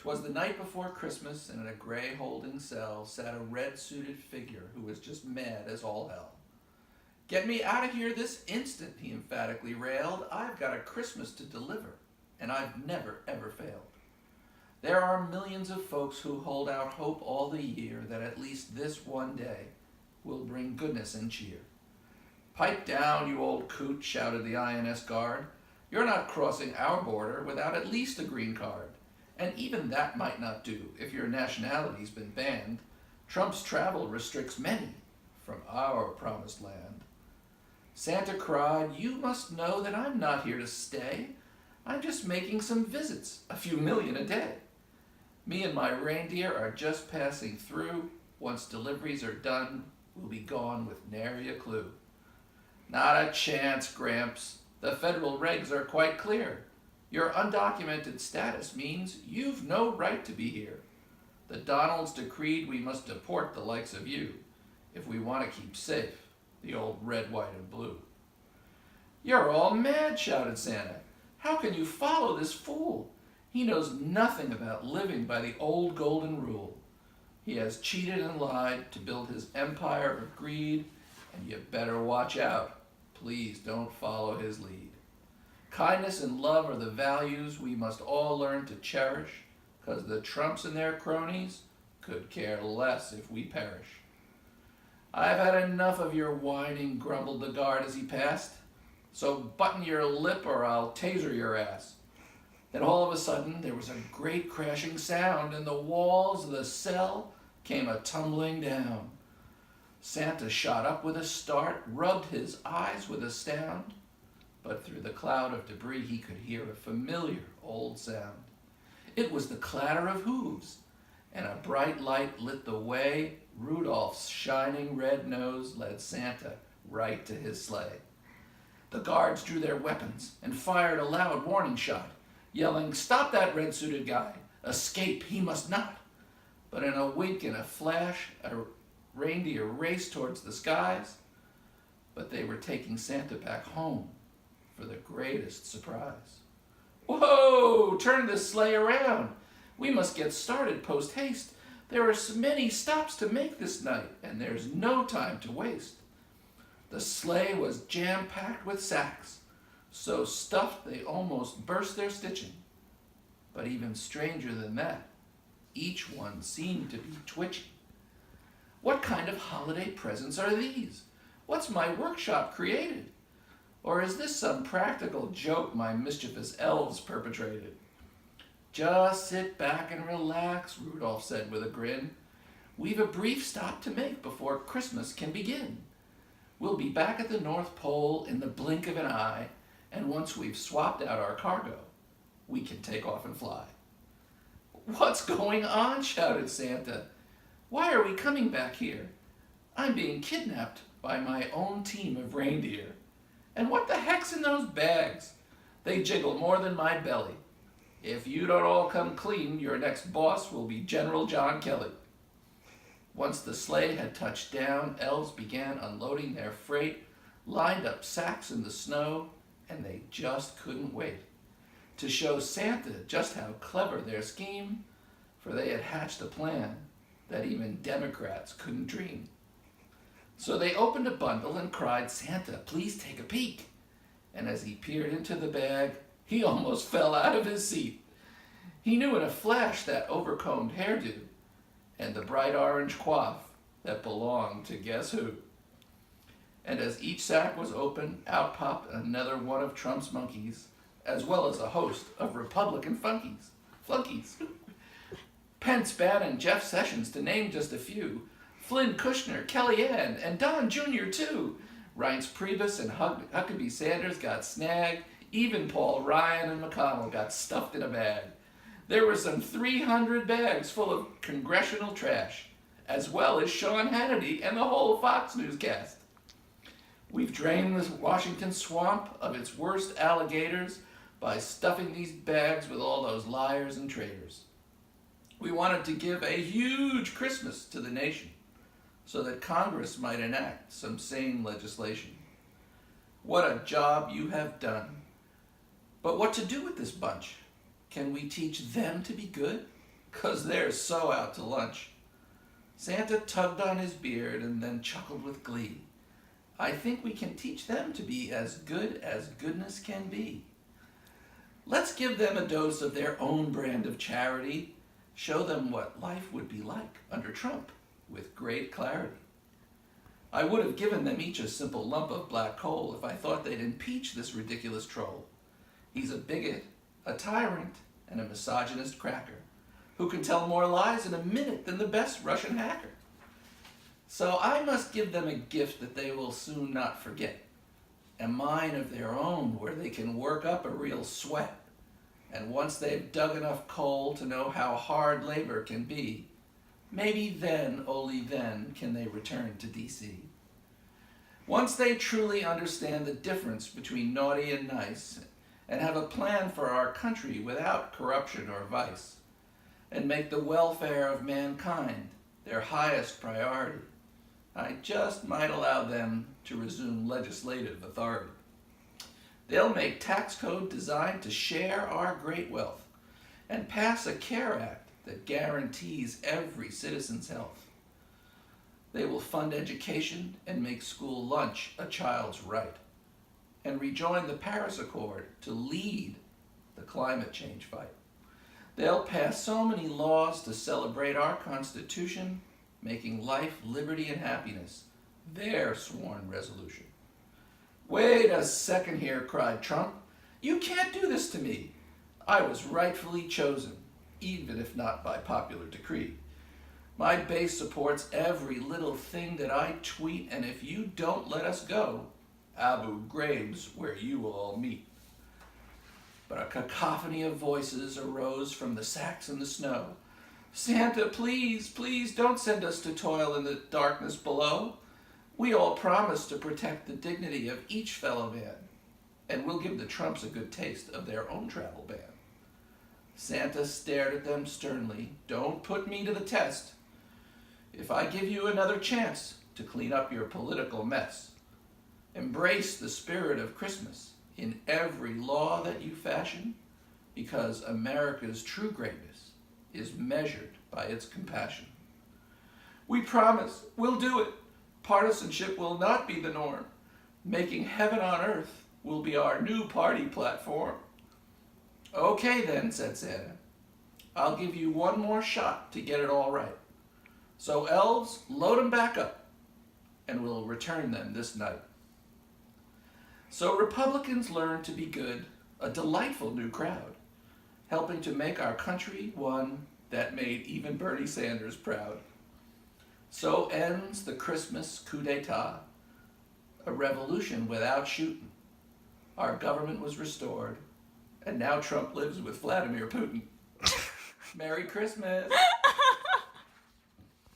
'Twas the night before Christmas, and in a gray holding cell sat a red-suited figure who was just mad as all hell. "Get me out of here this instant," he emphatically railed. "I've got a Christmas to deliver, and I've never, ever failed. There are millions of folks who hold out hope all the year that at least this one day will bring goodness and cheer." "Pipe down, you old coot," shouted the INS guard. "You're not crossing our border without at least a green card. And even that might not do if your nationality's been banned. Trump's travel restricts many from our promised land." Santa cried, "You must know that I'm not here to stay. I'm just making some visits, a few million a day. Me and my reindeer are just passing through. Once deliveries are done, we'll be gone with nary a clue." "Not a chance, Gramps. The federal regs are quite clear. Your undocumented status means you've no right to be here. The Donalds decreed we must deport the likes of you if we want to keep safe the old red, white, and blue." "You're all mad," shouted Santa. "How can you follow this fool? He knows nothing about living by the old golden rule. He has cheated and lied to build his empire of greed, and you better watch out. Please don't follow his lead. Kindness and love are the values we must all learn to cherish, 'cause the Trumps and their cronies could care less if we perish." "I've had enough of your whining," grumbled the guard as he passed. "So button your lip or I'll taser your ass." Then all of a sudden there was a great crashing sound, and the walls of the cell came a-tumbling down. Santa shot up with a start, rubbed his eyes with astound, but through the cloud of debris he could hear a familiar old sound. It was the clatter of hooves, and a bright light lit the way. Rudolph's shining red nose led Santa right to his sleigh. The guards drew their weapons and fired a loud warning shot, yelling, "Stop that red-suited guy! Escape he must not!" But in a wink and a flash, a reindeer raced towards the skies, but they were taking Santa back home for the greatest surprise. "Whoa! Turn this sleigh around! We must get started post-haste. There are so many stops to make this night, and there's no time to waste." The sleigh was jam-packed with sacks, so stuffed they almost burst their stitching. But even stranger than that, each one seemed to be twitching. "What kind of holiday presents are these? What's my workshop created? Or is this some practical joke my mischievous elves perpetrated?" "Just sit back and relax," Rudolph said with a grin. "We've a brief stop to make before Christmas can begin. We'll be back at the North Pole in the blink of an eye, and once we've swapped out our cargo, we can take off and fly." "What's going on?" shouted Santa. "Why are we coming back here? I'm being kidnapped by my own team of reindeer. And what the heck's in those bags? They jiggle more than my belly. If you don't all come clean, your next boss will be General John Kelly." Once the sleigh had touched down, elves began unloading their freight, lined up sacks in the snow, and they just couldn't wait to show Santa just how clever their scheme, for they had hatched a plan that even Democrats couldn't dream. So they opened a bundle and cried, "Santa, please take a peek." And as he peered into the bag, he almost fell out of his seat. He knew in a flash that overcombed hairdo and the bright orange coif that belonged to guess who. And as each sack was opened, out popped another one of Trump's monkeys, as well as a host of Republican flunkies. Pence, Bannon, Jeff Sessions, to name just a few. Flynn, Kushner, Kellyanne, and Don Jr. too. Reince Priebus and Huckabee Sanders got snagged. Even Paul Ryan and McConnell got stuffed in a bag. There were some 300 bags full of congressional trash, as well as Sean Hannity and the whole Fox News cast. We've drained this Washington swamp of its worst alligators by stuffing these bags with all those liars and traitors. We wanted to give a huge Christmas to the nation so that Congress might enact some sane legislation. What a job you have done. But what to do with this bunch? Can we teach them to be good 'cause they're so out to lunch. Santa tugged on his beard and then chuckled with glee. I think we can teach them to be as good as goodness can be. Let's give them a dose of their own brand of charity, show them what life would be like under Trump with great clarity. I would have given them each a simple lump of black coal if I thought they'd impeach this ridiculous troll. He's a bigot, a tyrant, and a misogynist cracker who can tell more lies in a minute than the best Russian hacker. So I must give them a gift that they will soon not forget, a mine of their own where they can work up a real sweat. And once they've dug enough coal to know how hard labor can be, maybe then, only then, can they return to D.C. Once they truly understand the difference between naughty and nice, and have a plan for our country without corruption or vice, and make the welfare of mankind their highest priority, I just might allow them to resume legislative authority. They'll make tax code designed to share our great wealth and pass a CARE Act that guarantees every citizen's health. They will fund education and make school lunch a child's right, and rejoin the Paris Accord to lead the climate change fight. They'll pass so many laws to celebrate our Constitution, making life, liberty, and happiness their sworn resolution. Wait a second here, cried Trump. You can't do this to me. I was rightfully chosen, even if not by popular decree. My base supports every little thing that I tweet, and if you don't let us go, Abu Ghraib's where you will all meet. But a cacophony of voices arose from the sacks and the snow. Santa, please, please don't send us to toil in the darkness below. We all promise to protect the dignity of each fellow man, and we'll give the Trumps a good taste of their own travel ban. Santa stared at them sternly. Don't put me to the test. If I give you another chance to clean up your political mess, embrace the spirit of Christmas in every law that you fashion, because America's true greatness is measured by its compassion. We promise we'll do it. Partisanship will not be the norm. Making heaven on earth will be our new party platform. Okay then, said Santa. I'll give you one more shot to get it all right. So elves, load 'em back up, and we'll return them this night. So Republicans learned to be good, a delightful new crowd, helping to make our country one that made even Bernie Sanders proud. So ends the Christmas coup d'etat, a revolution without shooting. Our government was restored, and now Trump lives with Vladimir Putin. Merry Christmas!